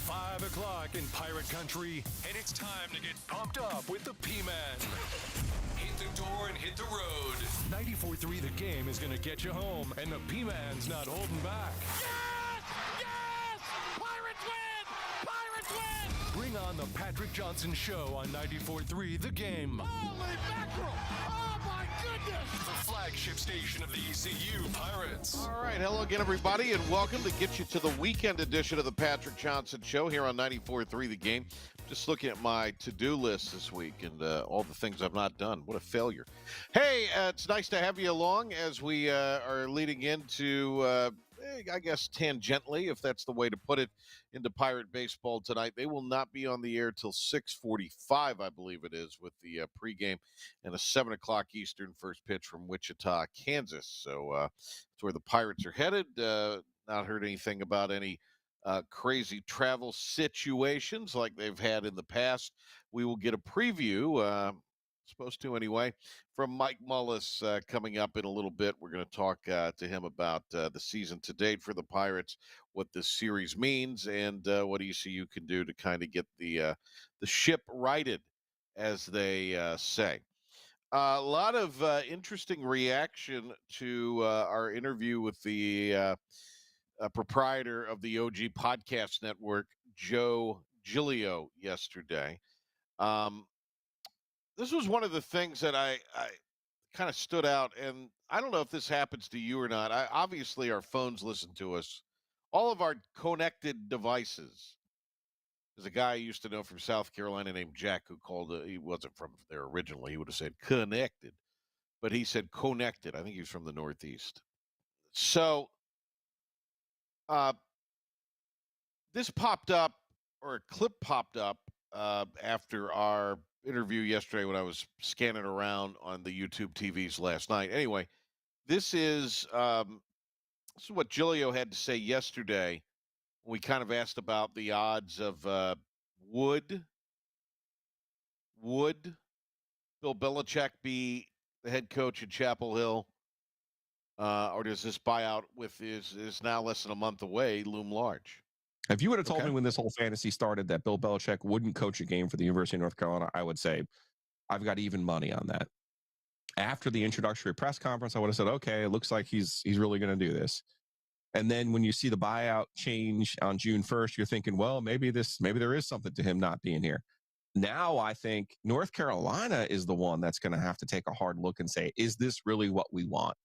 5 o'clock in Pirate Country, and it's time to get pumped up with the P-Man. Hit the door and hit the road. 94.3 The Game is going to get you home, and the P-Man's not holding back. Yes! Yes! Pirates win! Pirates win! Bring on the Patrick Johnson Show on 94.3 The Game. Holy mackerel! Oh, my goodness! The flagship station of the ECU Pirates. All right, hello again, everybody, and welcome to get you to the weekend edition of the Patrick Johnson Show here on 94.3 The Game. Just looking at my to-do list this week and all the things I've not done. What a failure. Hey, it's nice to have you along as we are leading into, I guess, tangentially, if that's the way to put it, into Pirate baseball tonight. They will not be on the air till 6:45, I believe it is, with the pregame and a 7 o'clock Eastern first pitch from Wichita, Kansas. So that's where the Pirates are headed. Not heard anything about any crazy travel situations like they've had in the past. We will get a preview, supposed to anyway, from Mike Mullis coming up in a little bit. We're going to talk to him about the season to date for the Pirates, what this series means, and what ECU can do to kind of get the ship righted, as they say. A lot of interesting reaction to our interview with the proprietor of the OG Podcast Network, Joe Giglio, yesterday. This was one of the things that I kind of stood out, and I don't know if this happens to you or not. Obviously, our phones listen to us. All of our connected devices. There's a guy I used to know from South Carolina named Jack who called, he wasn't from there originally. He would have said connected, but he said connected. I think he was from the Northeast. So this popped up, or a clip popped up after our interview yesterday when I was scanning around on the YouTube TVs last night. Anyway, this is what Giglio had to say yesterday. We kind of asked about the odds of would Bill Belichick be the head coach at Chapel Hill, or does this buyout with is now less than a month away loom large? If you would have told me when this whole fantasy started that Bill Belichick wouldn't coach a game for the University of North Carolina, I would say I've got even money on that. After the introductory press conference, I would have said, okay, it looks like he's really going to do this. And then when you see the buyout change on June 1st, you're thinking, well, maybe there is something to him not being here. Now I think North Carolina is the one that's going to have to take a hard look and say, is this really what we want?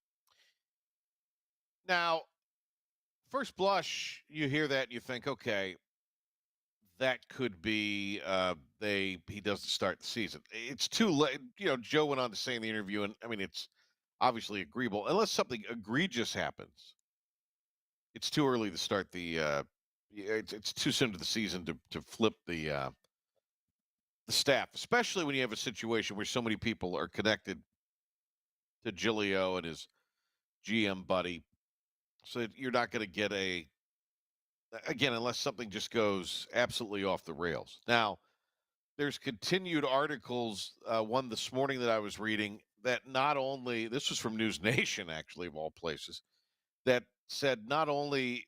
Now, first blush, you hear that and you think, okay, that could be he doesn't start the season. It's too late. Joe went on to say in the interview, and I mean, it's obviously agreeable. Unless something egregious happens, it's too early to start the it's too soon to the season to flip the staff, especially when you have a situation where so many people are connected to Giglio and his GM buddy. So you're not going to get again, unless something just goes absolutely off the rails. Now, there's continued articles, one this morning that I was reading, that not only, this was from News Nation, actually, of all places, that said not only,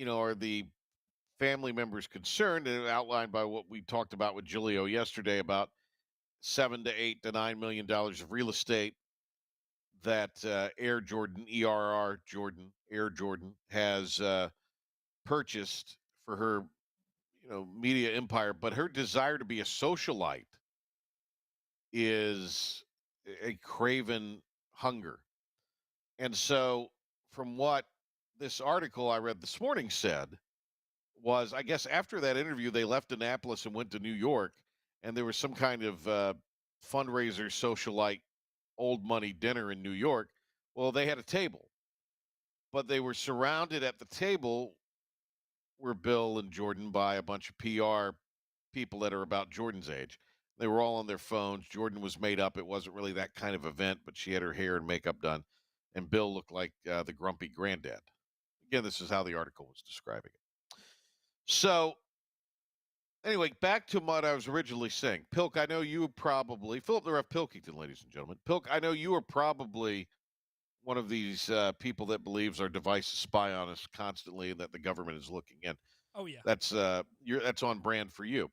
are the family members concerned, and outlined by what we talked about with Giglio yesterday about $7 to $8 to $9 million of real estate that Air Jordan has purchased for her, media empire, but her desire to be a socialite is a craven hunger. And so from what this article I read this morning said was, I guess after that interview, they left Annapolis and went to New York, and there was some kind of fundraiser socialite old money dinner in New York. Well, they had a table, but they were surrounded at the table were Bill and Jordan by a bunch of PR people that are about Jordan's age. They were all on their phones. Jordan was made up. It wasn't really that kind of event, but she had her hair and makeup done. And Bill looked like the grumpy granddad. Again, this is how the article was describing it. So, anyway, back to what I was originally saying. Pilk, I know you probably, Philip the Ref Pilkington, ladies and gentlemen. Pilk, I know you are probably one of these people that believes our devices spy on us constantly and that the government is looking in. Oh yeah. That's on brand for you.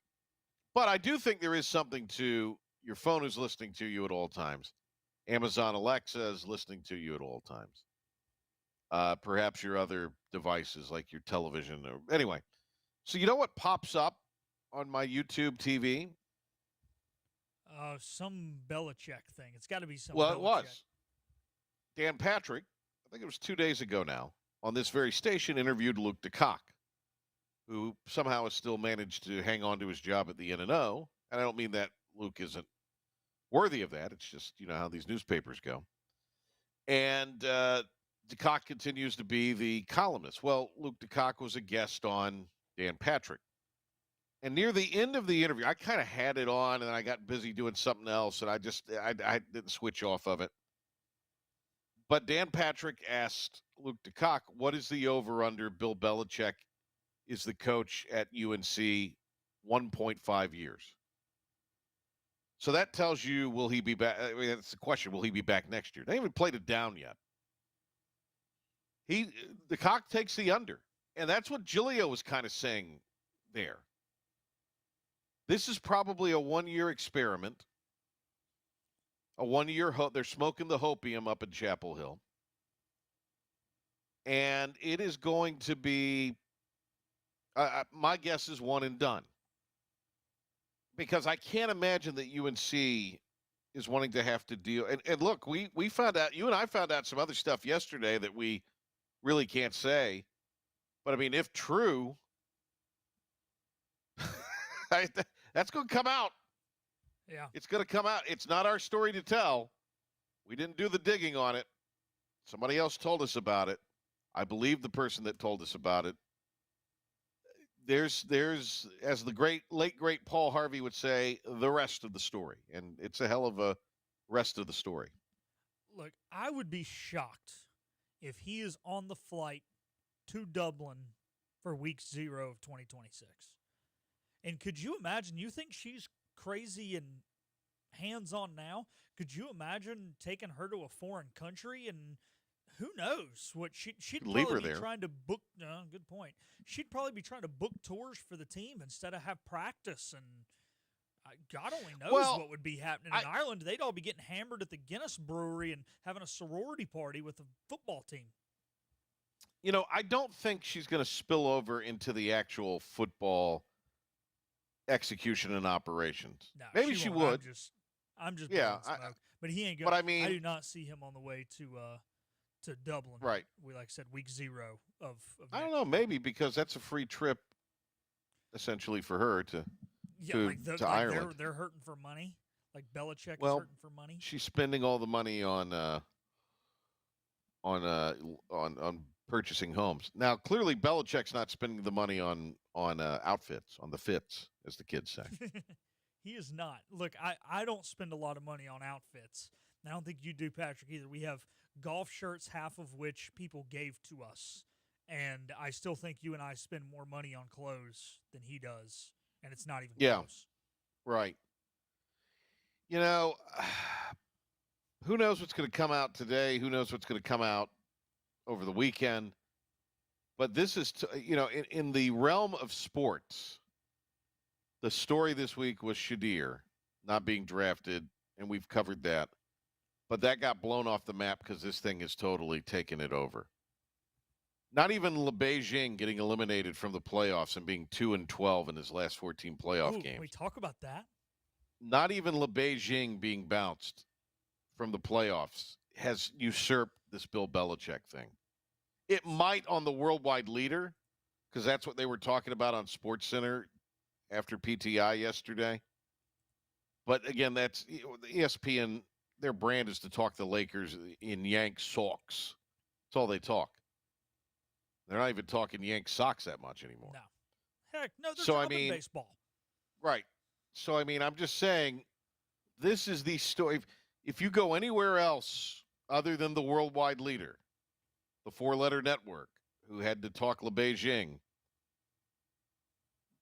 But I do think there is something to your phone is listening to you at all times. Amazon Alexa is listening to you at all times. Perhaps your other devices like your television. Or anyway, so you know what pops up on my YouTube TV? Some Belichick thing. It's got to be some. Well, Belichick. it was Dan Patrick. I think it was 2 days ago now. On this very station, interviewed Luke DeCock, who somehow has still managed to hang on to his job at the N&O. And I don't mean that Luke isn't worthy of that. It's just, how these newspapers go. And DeCock continues to be the columnist. Well, Luke DeCock was a guest on Dan Patrick. And near the end of the interview, I kind of had it on, and then I got busy doing something else, and I didn't switch off of it. But Dan Patrick asked Luke DeCock, what is the over-under Bill Belichick is the coach at UNC 1.5 years? So that tells you, will he be back? I mean, that's the question. Will he be back next year? They haven't played it down yet. DeCock takes the under. And that's what Giglio was kind of saying there. This is probably a one-year experiment. A one-year they're smoking the hopium up in Chapel Hill. And it is going to be, my guess is one and done. Because I can't imagine that UNC is wanting to have to deal. And look, we found out, you and I found out some other stuff yesterday that we really can't say. But, I mean, if true, that's going to come out. Yeah. It's going to come out. It's not our story to tell. We didn't do the digging on it. Somebody else told us about it. I believe the person that told us about it. There's, as the late great Paul Harvey would say, the rest of the story. And it's a hell of a rest of the story. Look, I would be shocked if he is on the flight to Dublin for week 0 of 2026. And could you imagine, you think she's crazy and hands-on now? Could you imagine taking her to a foreign country and who knows what she'd probably be trying to book? No, good point. She'd probably be trying to book tours for the team instead of have practice. And God only knows what would be happening in Ireland. They'd all be getting hammered at the Guinness Brewery and having a sorority party with the football team. I don't think she's going to spill over into the actual football execution and operations. No, maybe she would. I'm just blowing smoke. But he ain't going. But I mean, I do not see him on the way to Dublin. Right. We said week 0 of I don't know, maybe because that's a free trip essentially for her to Ireland. They're hurting for money. Like Belichick is hurting for money. She's spending all the money on purchasing homes. Now, clearly Belichick's not spending the money on outfits, on the fits, as the kids say. He is not. Look, I don't spend a lot of money on outfits. I don't think you do, Patrick, either. We have golf shirts, half of which people gave to us. And I still think you and I spend more money on clothes than he does. And it's not even close. Right. Who knows what's going to come out today? Who knows what's going to come out over the weekend? But this is, in the realm of sports, the story this week was Shadir not being drafted, and we've covered that. But that got blown off the map because this thing has totally taken it over. Not even Beijing getting eliminated from the playoffs and being 2-12 in his last 14 playoff games. Can we talk about that? Not even Beijing being bounced from the playoffs has usurped this Bill Belichick thing. It might on the worldwide leader, because that's what they were talking about on SportsCenter after PTI yesterday. But again, that's ESPN. Their brand is to talk the Lakers in Yank socks. That's all they talk. They're not even talking Yank socks that much anymore. No. Heck, no, they're talking baseball. Right. So, I'm just saying, this is the story. If you go anywhere else other than the worldwide leader, the four-letter network, who had to talk Beijing,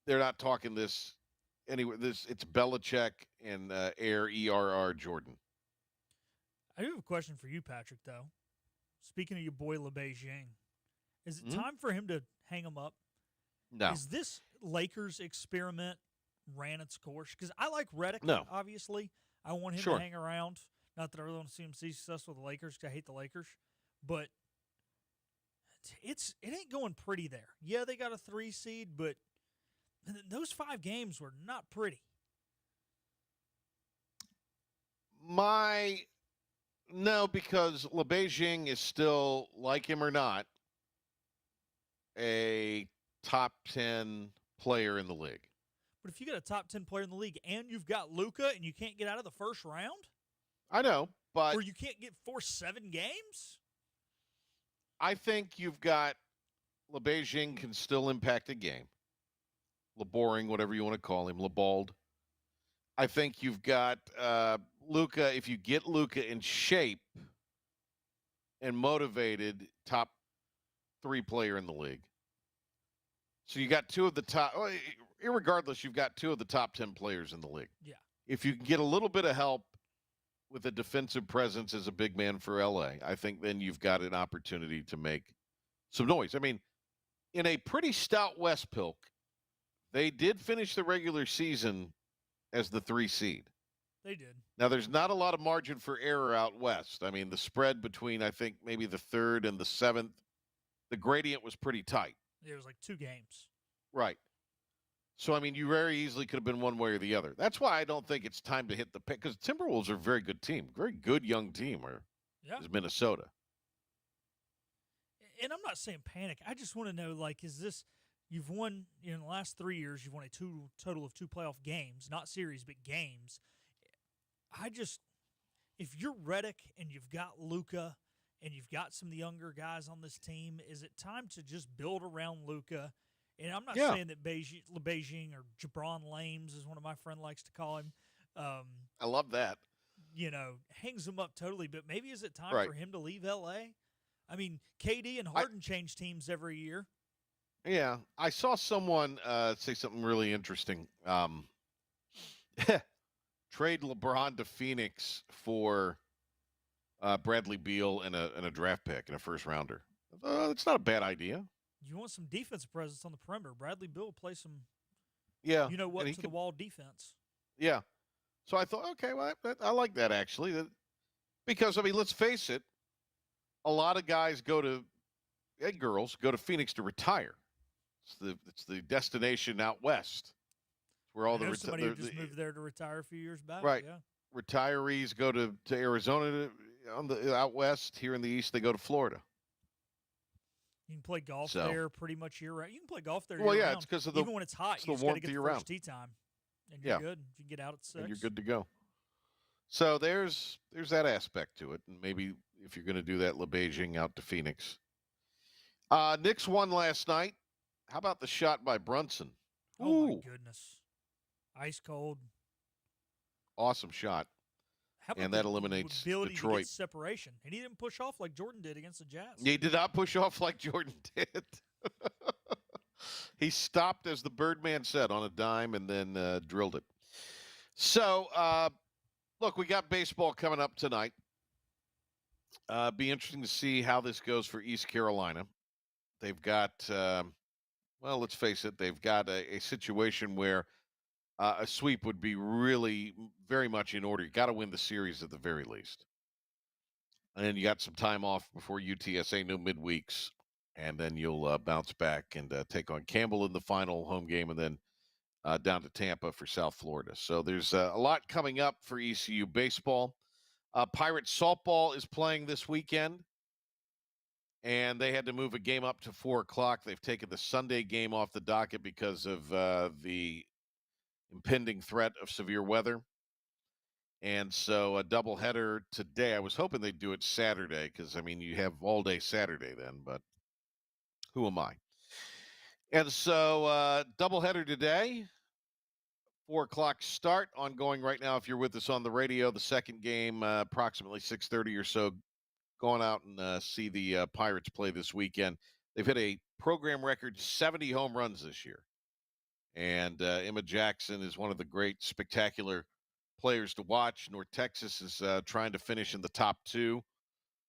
they're not talking this anywhere. It's Belichick and ERR Jordan. I do have a question for you, Patrick, though. Speaking of your boy Beijing, is it time for him to hang him up? No. Is this Lakers experiment ran its course? Because I like Redick, No. obviously. I want him Sure. to hang around. Not that I really want to see him be successful with the Lakers because I hate the Lakers. But it ain't going pretty there. Yeah, they got a 3 seed, but those 5 games were not pretty. No, because LeBeijing is still, like him or not, a top 10 player in the league. But if you got a top 10 player in the league and you've got Luka and you can't get out of the first round, I know, but or you can't get forced 7 games, I think you've got LeBeijing can still impact a game. LeBoring, whatever you want to call him, LeBald. I think you've got Luka. If you get Luka in shape and motivated, top 3 player in the league. So you got 2 of the top. Well, irregardless, you've got 2 of the top 10 players in the league. Yeah. If you can get a little bit of help with a defensive presence as a big man for LA, I think then you've got an opportunity to make some noise. I mean, in a pretty stout West, Pilk, they did finish the regular season as the 3 seed. They did. Now, there's not a lot of margin for error out west. I mean, the spread between, I think, maybe the 3rd and the 7th, the gradient was pretty tight. It was like 2 games. Right. So, I mean, you very easily could have been one way or the other. That's why I don't think it's time to hit the pick, because Timberwolves are a very good team, very good young team, is Minnesota. And I'm not saying panic. I just want to know, like, is this – you've won – in the last 3 years, you've won a total of 2 playoff games, not series, but games. If you're Redick and you've got Luka and you've got some of the younger guys on this team, is it time to just build around Luka? And I'm not saying that Beijing or Jabron Lames, as one of my friends likes to call him. I love that. Hangs him up totally. But maybe is it time for him to leave L.A.? I mean, KD and Harden change teams every year. Yeah. I saw someone say something really interesting. Trade LeBron to Phoenix for Bradley Beal and a draft pick and a first rounder. It's not a bad idea. You want some defensive presence on the perimeter. Bradley Beal will play some, to the wall defense. Yeah. So I thought, okay, well, I like that actually. Because, I mean, let's face it, a lot of guys and girls go to Phoenix to retire. It's the destination out west. Where all somebody who just moved there to retire a few years back. Right. Yeah. Retirees go to Arizona on the out west. Here in the east, they go to Florida. You can play golf there pretty much year round. You can play golf there. Well, year yeah, round. it's because of even when it's hot, you just got to get the first tee time, and you're good. If you can get out at 6, and you're good to go. So there's that aspect to it, and maybe if you're going to do that, LeBeijing out to Phoenix. Knicks won last night. How about the shot by Brunson? Oh my goodness, ice cold. Awesome shot. And that eliminates ability Detroit. To get separation. And he didn't push off like Jordan did against the Jazz. He did not push off like Jordan did. He stopped, as the Birdman said, on a dime and then drilled it. So, look, we got baseball coming up tonight. Be interesting to see how this goes for East Carolina. They've got, let's face it, they've got a situation where a sweep would be really very much in order. You got to win the series at the very least. And then you got some time off before UTSA, no midweeks. And then you'll bounce back and take on Campbell in the final home game and then down to Tampa for South Florida. So there's a lot coming up for ECU baseball. Pirates softball is playing this weekend. And they had to move a game up to 4 o'clock. They've taken the Sunday game off the docket because of the impending threat of severe weather. And so a doubleheader today. I was hoping they'd do it Saturday because, I mean, you have all day Saturday then, but who am I? And so doubleheader today, 4 o'clock start, ongoing right now if you're with us on the radio. The second game, approximately 6:30 or so, going out and see the Pirates play this weekend. They've hit a program record 70 home runs this year. And Emma Jackson is one of the great, spectacular players to watch. North Texas is trying to finish in the top 2.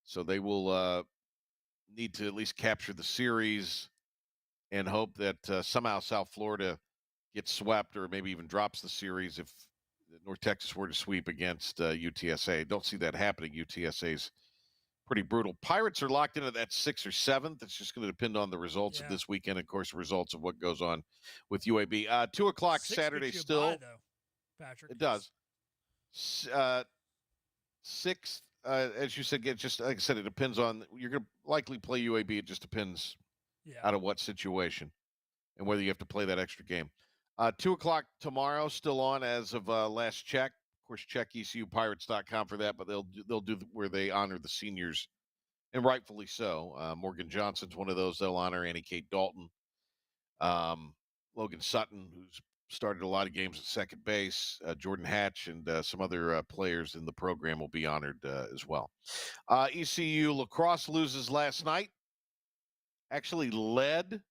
So they will need to at least capture the series and hope that somehow South Florida gets swept or maybe even drops the series if North Texas were to sweep against UTSA. Don't see that happening. UTSA's pretty brutal. Pirates are locked into that 6th or 7th. It's just going to depend on the results of this weekend, and of course, the results of what goes on with UAB. 2 o'clock Saturday gets you still. by, though, Patrick. It does. 6th, as you said, just like I said, it depends on. You're going to likely play UAB. It just depends out of what situation and whether you have to play that extra game. 2 o'clock tomorrow, still on as of last check. Of course, check ECUPirates.com for that, but they'll do where they honor the seniors, and rightfully so. Morgan Johnson's one of those they'll honor. Annie Kate Dalton, Logan Sutton, who's started a lot of games at second base, Jordan Hatch, and some other players in the program will be honored as well. ECU lacrosse loses last night. Actually led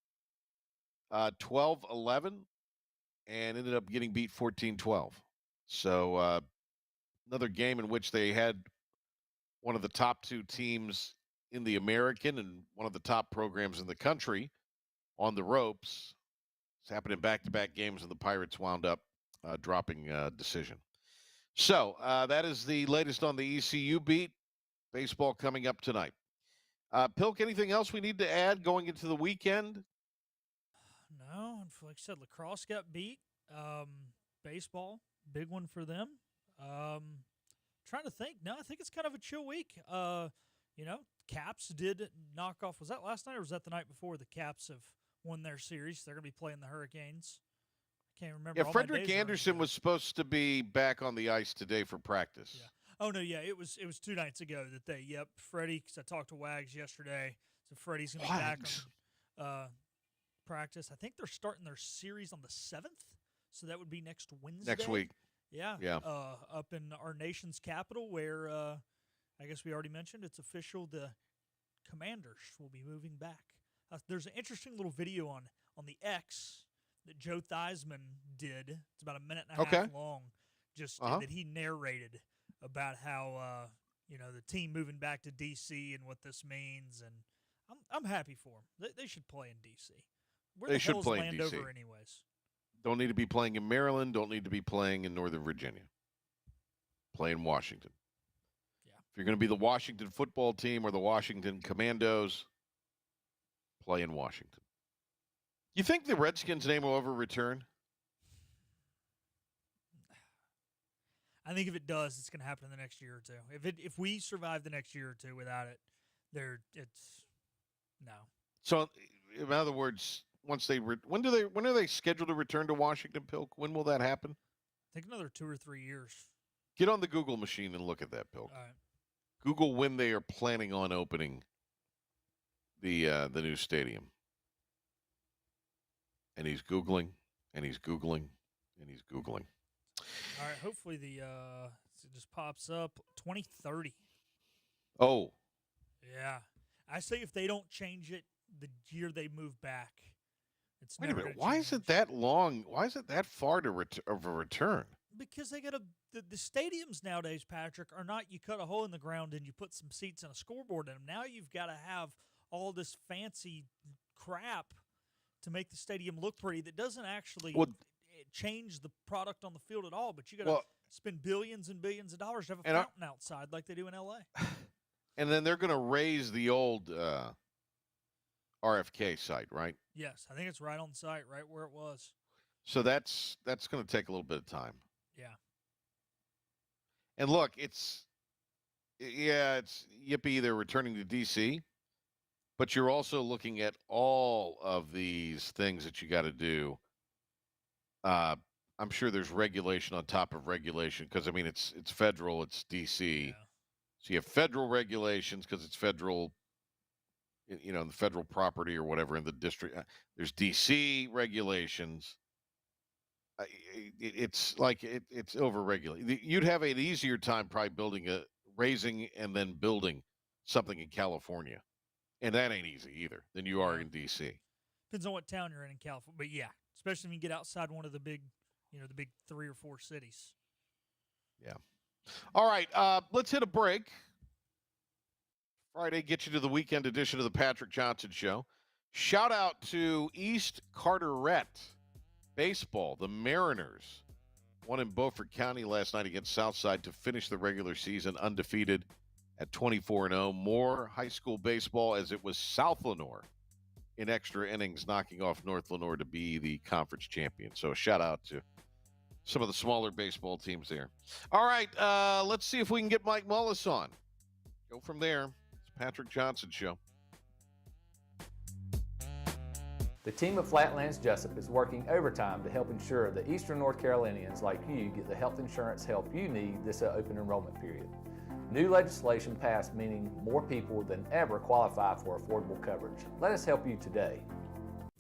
12-11 and ended up getting beat 14-12. So another game in which they had one of the top 2 teams in the American and one of the top programs in the country on the ropes. It's happened in back-to-back games, and the Pirates wound up dropping decision. So that is the latest on the ECU beat. Baseball coming up tonight. Pilk, anything else we need to add going into the weekend? No, like I said, lacrosse got beat. Baseball, big one for them. Trying to think. No, I think it's kind of a chill week. Caps did knock off. Was that last night or was that the night before? The Caps have won their series. They're going to be playing the Hurricanes. I can't remember. Yeah, Frederick Anderson was supposed to be back on the ice today for practice. Yeah. Oh, no, yeah. It was 2 nights ago that Freddie, because I talked to Wags yesterday, so Freddie's going to be back on practice. I think they're starting their series on the 7th, so that would be next Wednesday. Next week. Yeah. Up in our nation's capital where I guess we already mentioned it's official. The Commanders will be moving back. There's an interesting little video on the X that Joe Theismann did. It's about a minute and a half long, just that he narrated about how the team moving back to D.C. and what this means, and I'm happy for them. They should play in D.C. Where they should play in D.C. anyways? Don't need to be playing in Maryland. Don't need to be playing in Northern Virginia. Play in Washington. Yeah. If you're going to be the Washington football team or the Washington Commandos, play in Washington. You think the Redskins' name will ever return? I think if it does, it's going to happen in the next year or two. If we survive the next year or two without it, it's no. So, in other words, once when are they scheduled to return to Washington, Pilk? When will that happen? I think another 2 or 3 years. Get on the Google machine and look at that, Pilk. All right. Google when they are planning on opening the new stadium. And he's Googling, and he's Googling, and he's Googling. All right, hopefully it just pops up 2030. Oh. Yeah. I say if they don't change it the year they move back, it's Wait a never minute. gonna Why change. is it that long? Why is it that far of a return? Because they got the stadiums nowadays, Patrick, are not you cut a hole in the ground and you put some seats and a scoreboard in them. Now you've got to have all this fancy crap to make the stadium look pretty that doesn't actually change the product on the field at all. But you got to spend billions and billions of dollars to have a fountain outside like they do in L.A. And then they're going to raise the old RFK site, right? Yes, I think it's right on site, right where it was. So that's going to take a little bit of time. Yeah. And look, it's yippee, they're returning to D.C., but you're also looking at all of these things that you got to do. I'm sure there's regulation on top of regulation because, I mean, it's federal, it's D.C. Yeah. So you have federal regulations because it's federal, the federal property or whatever in the district. There's D.C. regulations. It's like it's over-regulated. You'd have an easier time probably raising and then building something in California. And that ain't easy either than you are in D.C. Depends on what town you're in California. But, yeah, especially when you get outside one of the big, the big 3 or 4 cities. Yeah. All right, let's hit a break. Friday, get you to the weekend edition of the Patrick Johnson Show. Shout out to East Carteret Baseball. The Mariners won in Beaufort County last night against Southside to finish the regular season undefeated at 24-0. More high school baseball as it was South Lenoir in extra innings knocking off North Lenoir to be the conference champion. So a shout out to some of the smaller baseball teams there. All right, let's see if we can get Mike Mullis on. Go from there. It's Patrick Johnson Show. The team of Flatlands Jessup is working overtime to help ensure that Eastern North Carolinians like you get the health insurance help you need this open enrollment period. New legislation passed meaning more people than ever qualify for affordable coverage. Let us help you today.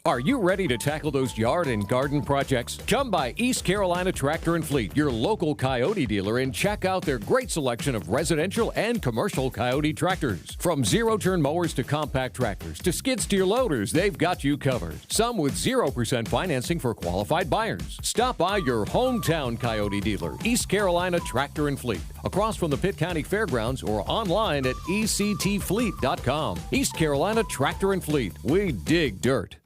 Are you ready to tackle those yard and garden projects? Come by East Carolina Tractor and Fleet, your local Coyote dealer, and check out their great selection of residential and commercial Coyote tractors. From zero-turn mowers to compact tractors to skid steer loaders, they've got you covered. Some with 0% financing for qualified buyers. Stop by your hometown Coyote dealer, East Carolina Tractor and Fleet, across from the Pitt County Fairgrounds or online at ectfleet.com. East Carolina Tractor and Fleet. We dig dirt.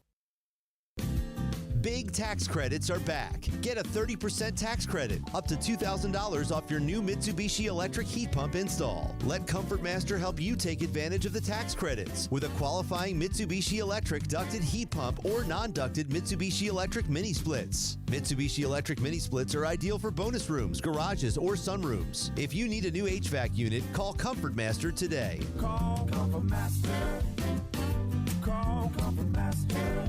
Big tax credits are back. Get a 30% tax credit, up to $2,000 off your new Mitsubishi electric heat pump install. Let Comfort Master help you take advantage of the tax credits with a qualifying Mitsubishi electric ducted heat pump or non-ducted Mitsubishi electric mini splits. Mitsubishi electric mini splits are ideal for bonus rooms, garages, or sunrooms. If you need a new HVAC unit, call Comfort Master today. Call Comfort Master. Call Comfort Master.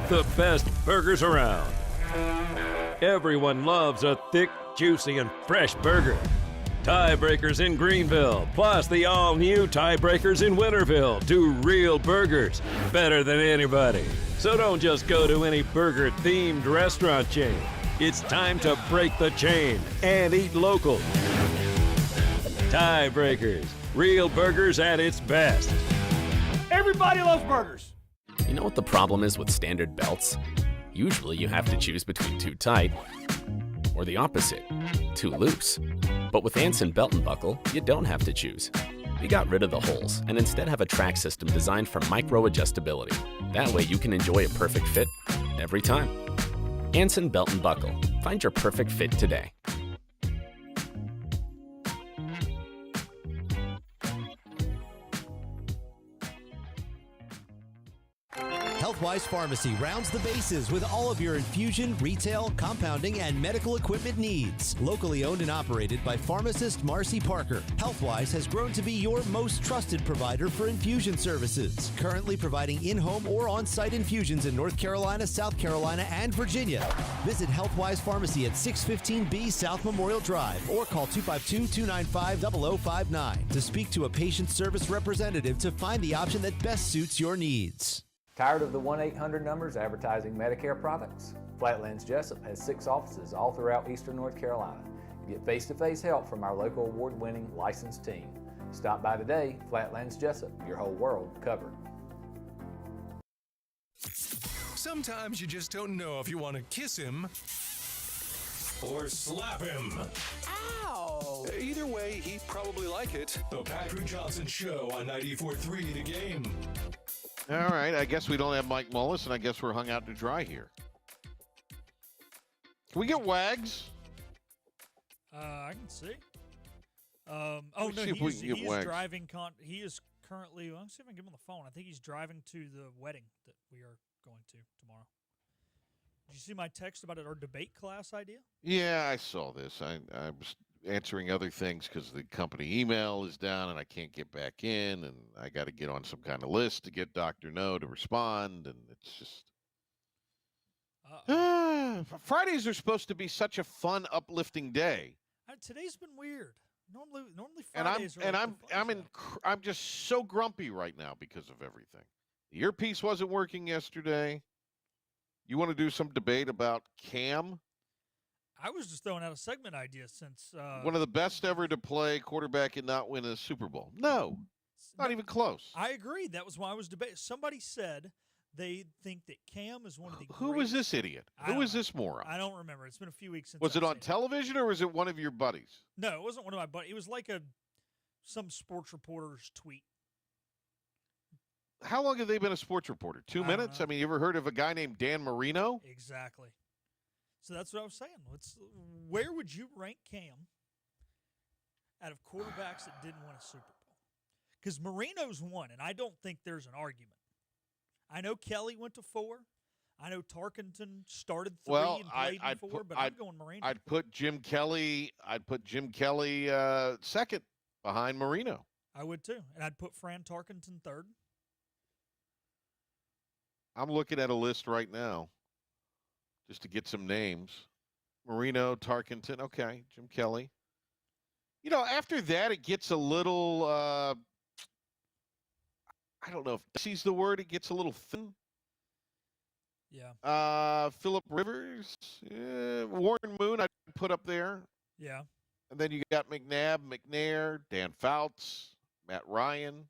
The best burgers around. Everyone loves a thick, juicy, and fresh burger. Tiebreakers in Greenville, plus the all-new Tiebreakers in Winterville. Do real burgers better than anybody. So don't just go to any burger-themed restaurant chain. It's time to break the chain and eat local. Tiebreakers, real burgers at its best. Everybody loves burgers. You know what the problem is with standard belts? Usually you have to choose between too tight or the opposite, too loose. But with Anson Belt and Buckle, you don't have to choose. We got rid of the holes and instead have a track system designed for micro adjustability. That way you can enjoy a perfect fit every time. Anson Belt and Buckle. Find your perfect fit today. Healthwise Pharmacy rounds the bases with all of your infusion, retail, compounding, and medical equipment needs. Locally owned and operated by pharmacist Marcy Parker, Healthwise has grown to be your most trusted provider for infusion services. Currently providing in-home or on-site infusions in North Carolina, South Carolina, and Virginia. Visit Healthwise Pharmacy at 615B South Memorial Drive or call 252-295-0059 to speak to a patient service representative to find the option that best suits your needs. Tired of the 1-800 numbers advertising Medicare products? Flatlands Jessup has 6 offices all throughout Eastern North Carolina. Get face-to-face help from our local award-winning licensed team. Stop by today. Flatlands Jessup, your whole world covered. Sometimes you just don't know if you want to kiss him or slap him. Ow! Either way, he'd probably like it. The Patrick Johnson Show on 94.3 The Game. All right, I guess we don't have Mike Mullis, and I guess we're hung out to dry here. Can we get Wags? I can see. Let's see if we can get he's Wags. driving. He is currently. Well, let's see if I can get him on the phone. I think he's driving to the wedding that we are going to tomorrow. Did you see my text about our debate class idea? Yeah, I saw this. I was answering other things because the company email is down and I can't get back in, and I got to get on some kind of list to get Dr. No to respond, and it's just Fridays are supposed to be such a fun, uplifting day. Today's been weird. Normally And Fridays I'm just so grumpy right now because of everything. The earpiece wasn't working yesterday. You want to do some debate about Cam? I was just throwing out a segment idea since One of the best ever to play quarterback and not win a Super Bowl. No, not even close. I agree. That was why I was debating. Somebody said they think that Cam is one of the Who was this idiot? Who was this moron? I don't remember. It's been a few weeks since. Was it on television or was it one of your buddies? No, it wasn't one of my buddies. It was like some sports reporter's tweet. how long have they been a sports reporter? 2 minutes? I mean, you ever heard of a guy named Dan Marino? Exactly. So that's what I was saying. Where would you rank Cam out of quarterbacks that didn't win a Super Bowl? Because Marino's won, and I don't think there's an argument. I know Kelly went to 4. I know Tarkenton started 3 and played in 4, but I'm going Marino. I'd put Jim Kelly second behind Marino. I would too. And I'd put Fran Tarkenton third. I'm looking at a list right now just to get some names. Marino, Tarkenton, okay, Jim Kelly. You know, after that, it gets a little, I don't know if sees the word, it gets a little thin. Yeah. Phillip Rivers, Warren Moon, I'd put up there. Yeah. And then you got McNabb, McNair, Dan Fouts, Matt Ryan,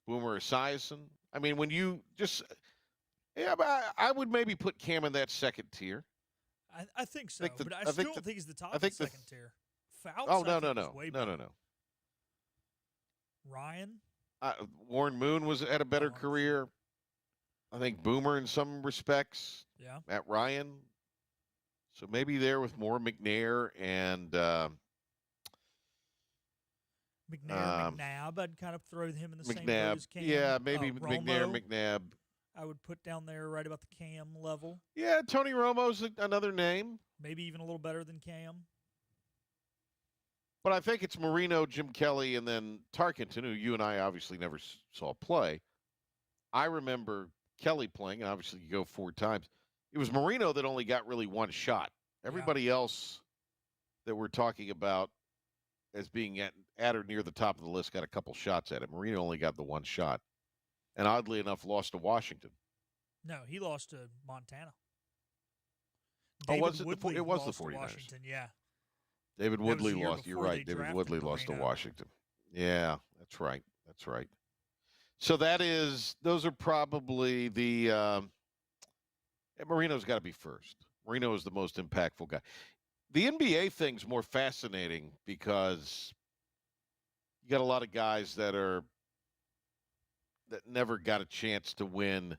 Boomer Esiason. I mean, when you just, I would maybe put Cam in that second tier. I think so, but I still don't think he's the top of the second tier. Fouts, no. Ryan? Warren Moon had a better career. I think Boomer in some respects. Yeah. Matt Ryan. So maybe there with more McNair and McNabb. I'd kind of throw him in the same boat as Cam. Yeah, maybe Romo, McNair, McNabb. I would put down there right about the Cam level. Yeah, Tony Romo's another name. Maybe even a little better than Cam. But I think it's Marino, Jim Kelly, and then Tarkenton, who you and I obviously never saw play. I remember Kelly playing, and obviously you go 4 times. It was Marino that only got really one shot. Everybody else that we're talking about as being at or near the top of the list got a couple shots at it. Marino only got the one shot. And oddly enough, lost to Washington. No, he lost to Montana. Was it? It was the 49ers. Washington, yeah. David Woodley lost. You're right. David Woodley lost to Washington. Yeah, that's right. That's right. So those are probably the Marino's got to be first. Marino is the most impactful guy. The NBA thing's more fascinating because you got a lot of guys that never got a chance to win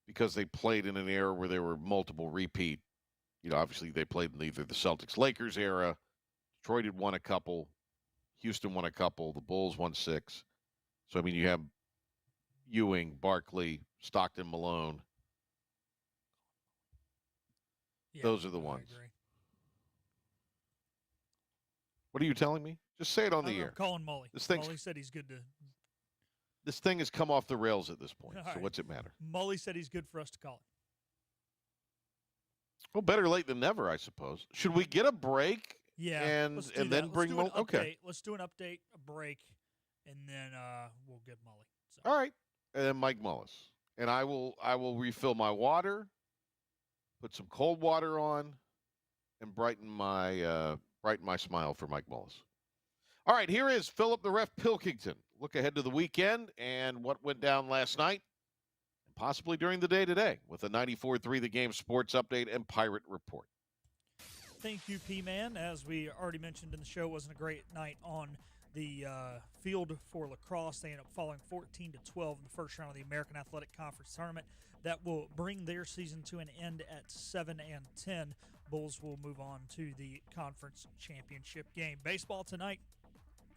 because they played in an era where there were multiple repeat. You know, obviously they played in either the Celtics-Lakers era. Detroit had won a couple. Houston won a couple. The Bulls won 6. So, I mean, you have Ewing, Barkley, Stockton, Malone. Yeah, those are the ones. What are you telling me? Just say it on the air. I'm calling Mully. Mully said he's good to. This thing has come off the rails at this point. All so right. What's it matter? Mully said he's good for us to call it. Well, better late than never, I suppose. Should we get a break? Yeah, and then bring Mully? Okay. Let's do an update, a break, and then we'll get Mully. So. All right. And then Mike Mullis. And I will refill my water, put some cold water on, and brighten my smile for Mike Mullis. All right, here is Philip the Ref Pilkington. Look ahead to the weekend and what went down last night, and possibly during the day today, with a 94.3 The Game Sports Update and Pirate Report. Thank you, P-Man. As we already mentioned in the show, it wasn't a great night on the field for lacrosse. They ended up falling 14-12 in the first round of the American Athletic Conference Tournament. That will bring their season to an end at 7-10. Bulls will move on to the conference championship game. Baseball tonight.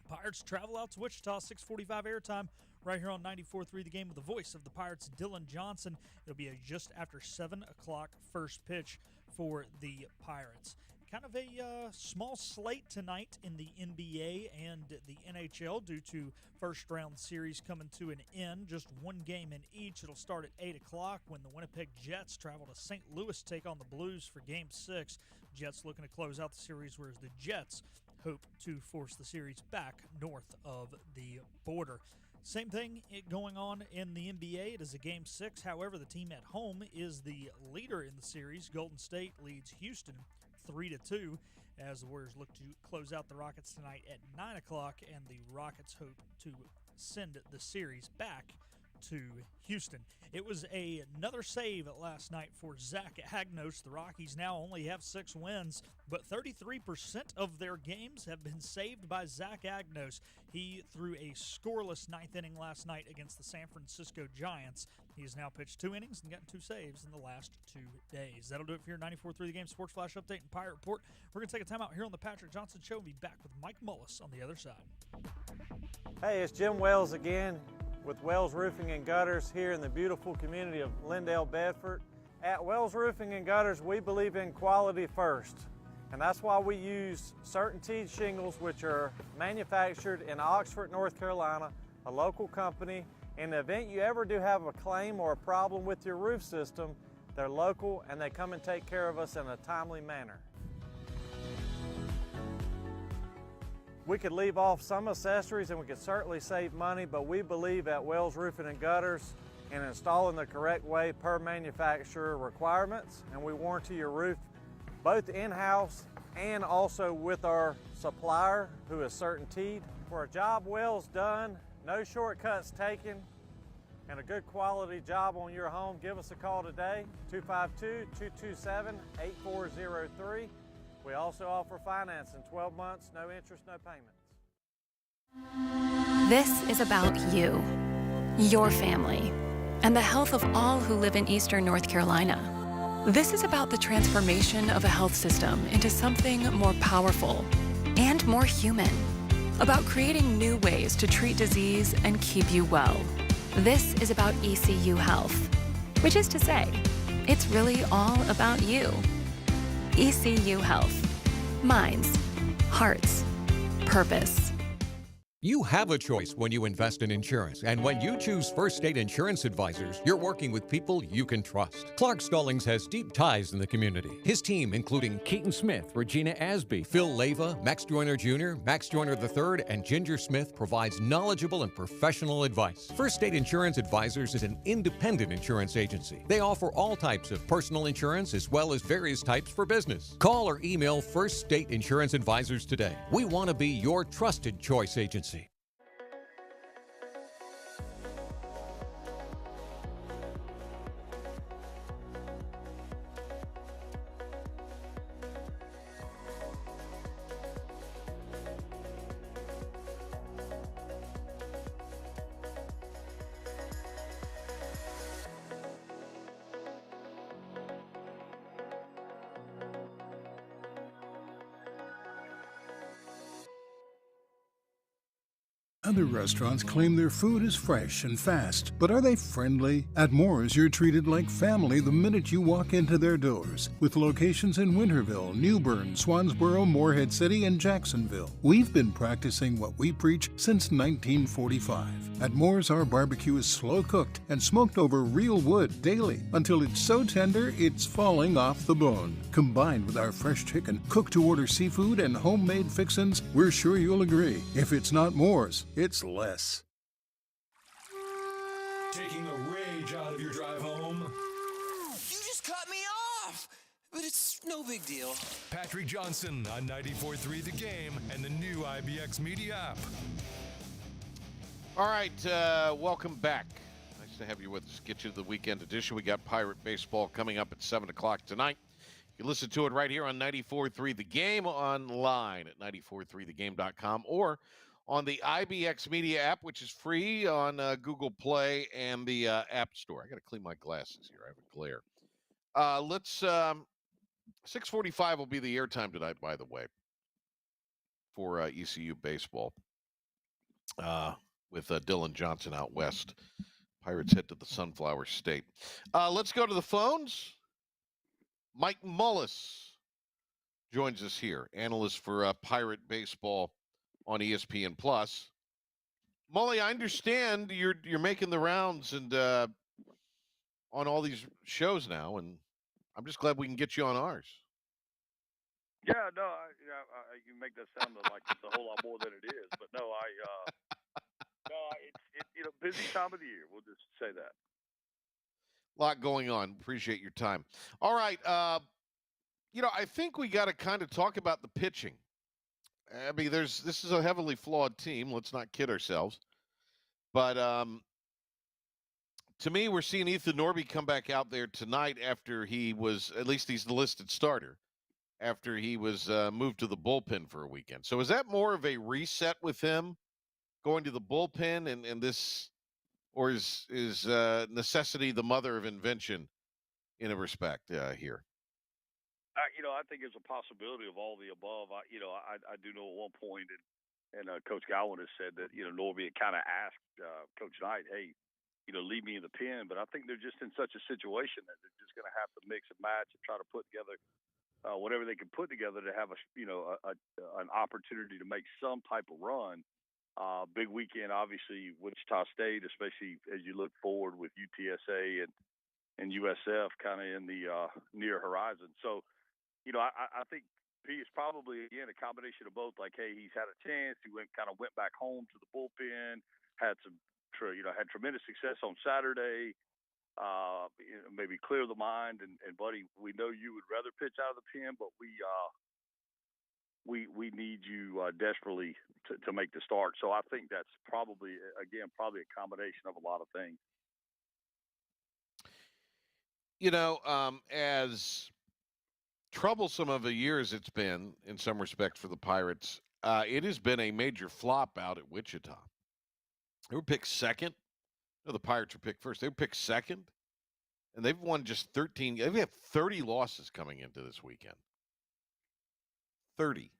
Pirates travel out to Wichita, 6:45 airtime, right here on 94.3 The Game with the voice of the Pirates, Dylan Johnson. It'll be just after 7 o'clock first pitch for the Pirates. Kind of a small slate tonight in the NBA and the NHL due to first-round series coming to an end. Just one game in each. It'll start at 8 o'clock when the Winnipeg Jets travel to St. Louis to take on the Blues for Game 6. Jets looking to close out the series, whereas the Jets hope to force the series back north of the border. Same thing going on in the NBA. It is a Game 6. However, the team at home is the leader in the series. Golden State leads Houston 3-2 as the Warriors look to close out the Rockets tonight at 9 o'clock, and the Rockets hope to send the series back to Houston. It was another save last night for Zach Agnos. The Rockies now only have 6 wins, but 33% of their games have been saved by Zach Agnos. He threw a scoreless 9th inning last night against the San Francisco Giants. He has now pitched 2 innings and gotten 2 saves in the last 2 days. That'll do it for your 94.3 The Game Sports Flash Update and Pirate Report. We're going to take a time out here on the Patrick Johnson Show and be back with Mike Mullis on the other side. Hey, it's Jim Wells again with Wells Roofing and Gutters here in the beautiful community of Lindale, Bedford. At Wells Roofing and Gutters, we believe in quality first, and that's why we use Certainty shingles, which are manufactured in Oxford, North Carolina, a local company. In the event you ever do have a claim or a problem with your roof system, they're local and they come and take care of us in a timely manner. We could leave off some accessories and we could certainly save money, but we believe at Wells Roofing and Gutters in installing the correct way per manufacturer requirements, and we warranty your roof both in-house and also with our supplier, who is Certainteed. For a job Wells done, no shortcuts taken, and a good quality job on your home, give us a call today, 252-227-8403. We also offer financing, 12 months, no interest, no payments. This is about you, your family, and the health of all who live in Eastern North Carolina. This is about the transformation of a health system into something more powerful and more human, about creating new ways to treat disease and keep you well. This is about ECU Health, which is to say, it's really all about you. ECU Health. Minds, hearts, purpose. You have a choice when you invest in insurance, and when you choose First State Insurance Advisors, you're working with people you can trust. Clark Stallings has deep ties in the community. His team, including Keaton Smith, Regina Asby, Phil Leyva, Max Joyner Jr., Max Joyner III, and Ginger Smith, provides knowledgeable and professional advice. First State Insurance Advisors is an independent insurance agency. They offer all types of personal insurance as well as various types for business. Call or email First State Insurance Advisors today. We want to be your trusted choice agency. Other restaurants claim their food is fresh and fast, but are they friendly? At Moore's, you're treated like family the minute you walk into their doors. With locations in Winterville, New Bern, Swansboro, Morehead City, and Jacksonville. We've been practicing what we preach since 1945. At Moore's, our barbecue is slow cooked and smoked over real wood daily until it's so tender it's falling off the bone. Combined with our fresh chicken, cooked-to-order seafood, and homemade fixins, we're sure you'll agree. If it's not Moore's, it's less. Taking the rage out of your drive home? You just cut me off! But it's no big deal. Patrick Johnson on 94.3 The Game and the new IBX Media app. All right, welcome back. Nice to have you with us. Get you to the weekend edition. We got Pirate Baseball coming up at 7 o'clock tonight. You can listen to it right here on 94.3 The Game, online at 94.3thegame.com, or on the IBX Media app, which is free on Google Play and the App Store. I got to clean my glasses here. I have a glare. 6:45 will be the airtime tonight, by the way, for ECU baseball. With Dylan Johnson out west. Pirates head to the Sunflower State. Let's go to the phones. Mike Mullis joins us here, analyst for Pirate Baseball on ESPN Plus. Mully, I understand you're making the rounds and on all these shows now, and I'm just glad we can get you on ours. Yeah, no, you make that sound like it's a whole lot more than it is, but no, it's busy time of the year. We'll just say that. A lot going on. Appreciate your time. All right, I think we got to kind of talk about the pitching. I mean, this is a heavily flawed team. Let's not kid ourselves. But To me, we're seeing Ethan Norby come back out there tonight after he was, at least he's the listed starter, after he was moved to the bullpen for a weekend. So is that more of a reset with him going to the bullpen and this, or is necessity the mother of invention in a respect here? I think it's a possibility of all the above. I do know at one point, and Coach Gowan has said that, Norby had kind of asked Coach Knight, hey, leave me in the pen. But I think they're just in such a situation that they're just going to have to mix and match and try to put together whatever they can put together to have an opportunity to make some type of run. Big weekend, obviously, Wichita State, especially as you look forward with UTSA and USF kind of in the near horizon. So, I think P is probably, again, a combination of both. Like, hey, he's had a chance. He went back home to the bullpen, had tremendous success on Saturday. Maybe clear the mind. And buddy, we know you would rather pitch out of the pen, but we need you desperately to make the start. So I think that's probably a combination of a lot of things. As troublesome of a year as it's been in some respects for the Pirates, it has been a major flop out at Wichita. They were picked second. No, the Pirates were picked first. They were picked second, and they've won just 13. They have 30 losses coming into this weekend. 30.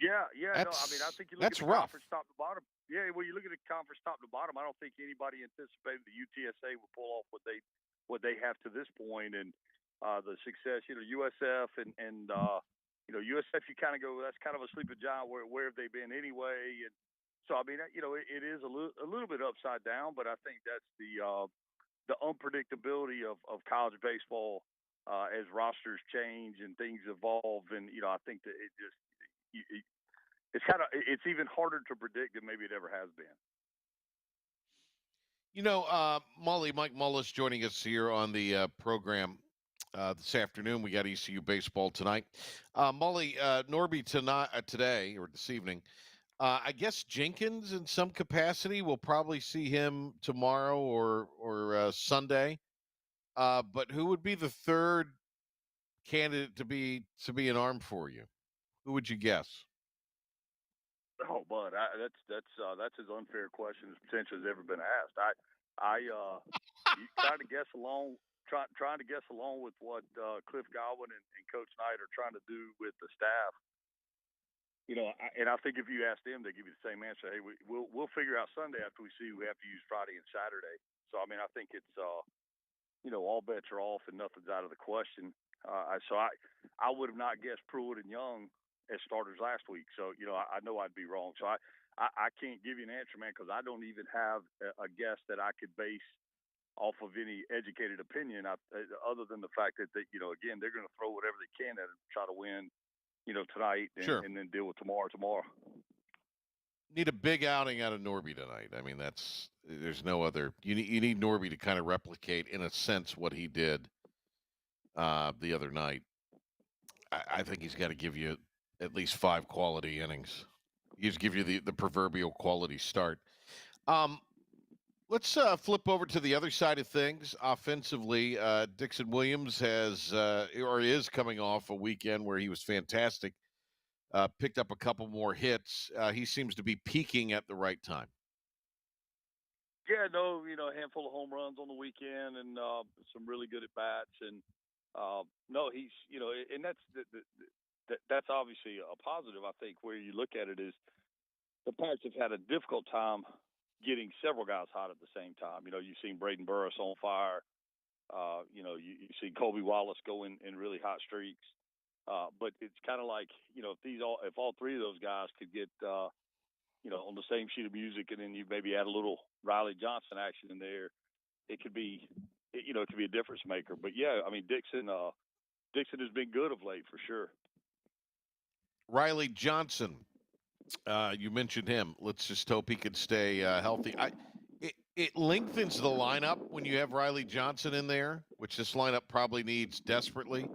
Yeah. I think you look at the rough. Conference top to bottom. Yeah, well, you look at the conference top to bottom. I don't think anybody anticipated the UTSA would pull off what they have to this point, and the success. USF and USF. You kind of go, that's kind of a sleeping giant. Where have they been anyway? And so it is a little bit upside down, but I think that's the unpredictability of college baseball as rosters change and things evolve, and I think that it's even harder to predict than maybe it ever has been. Mike Mullis joining us here on the program this afternoon. We got ECU baseball tonight. Mully, Norby today or this evening. I guess Jenkins in some capacity. We'll probably see him tomorrow or Sunday. But who would be the third candidate to be an arm for you? Who would you guess? Oh, bud, that's as unfair a question as potentially has ever been asked. Trying to guess along with what Cliff Godwin and Coach Knight are trying to do with the staff. And I think if you ask them, they give you the same answer. Hey, we'll figure out Sunday after we see who we have to use Friday and Saturday. So I think it's all bets are off and nothing's out of the question. I would have not guessed Pruitt and Young as starters last week. So I know I'd be wrong. So I can't give you an answer, man, because I don't even have a guess that I could base off of any educated opinion, other than the fact that again, they're going to throw whatever they can at it and try to win, tonight and then deal with tomorrow. Need a big outing out of Norby tonight. There's no other. You need Norby to kind of replicate, in a sense, what he did the other night. I think he's got to give you at least 5 quality innings. He's give you the proverbial quality start. Let's flip over to the other side of things. Offensively, Dixon Williams is coming off a weekend where he was fantastic. Picked up a couple more hits. He seems to be peaking at the right time. Yeah, no, a handful of home runs on the weekend and some really good at bats. And no, he's and that's obviously a positive. I think where you look at it is the Pirates have had a difficult time getting several guys hot at the same time. You've seen Braden Burris on fire. You see Colby Wallace go in really hot streaks. But it's kind of like, if all three of those guys could get, on the same sheet of music, and then you maybe add a little Riley Johnson action in there, it could be a difference maker. But yeah, Dixon has been good of late for sure. Riley Johnson, you mentioned him. Let's just hope he can stay healthy. It lengthens the lineup when you have Riley Johnson in there, which this lineup probably needs desperately.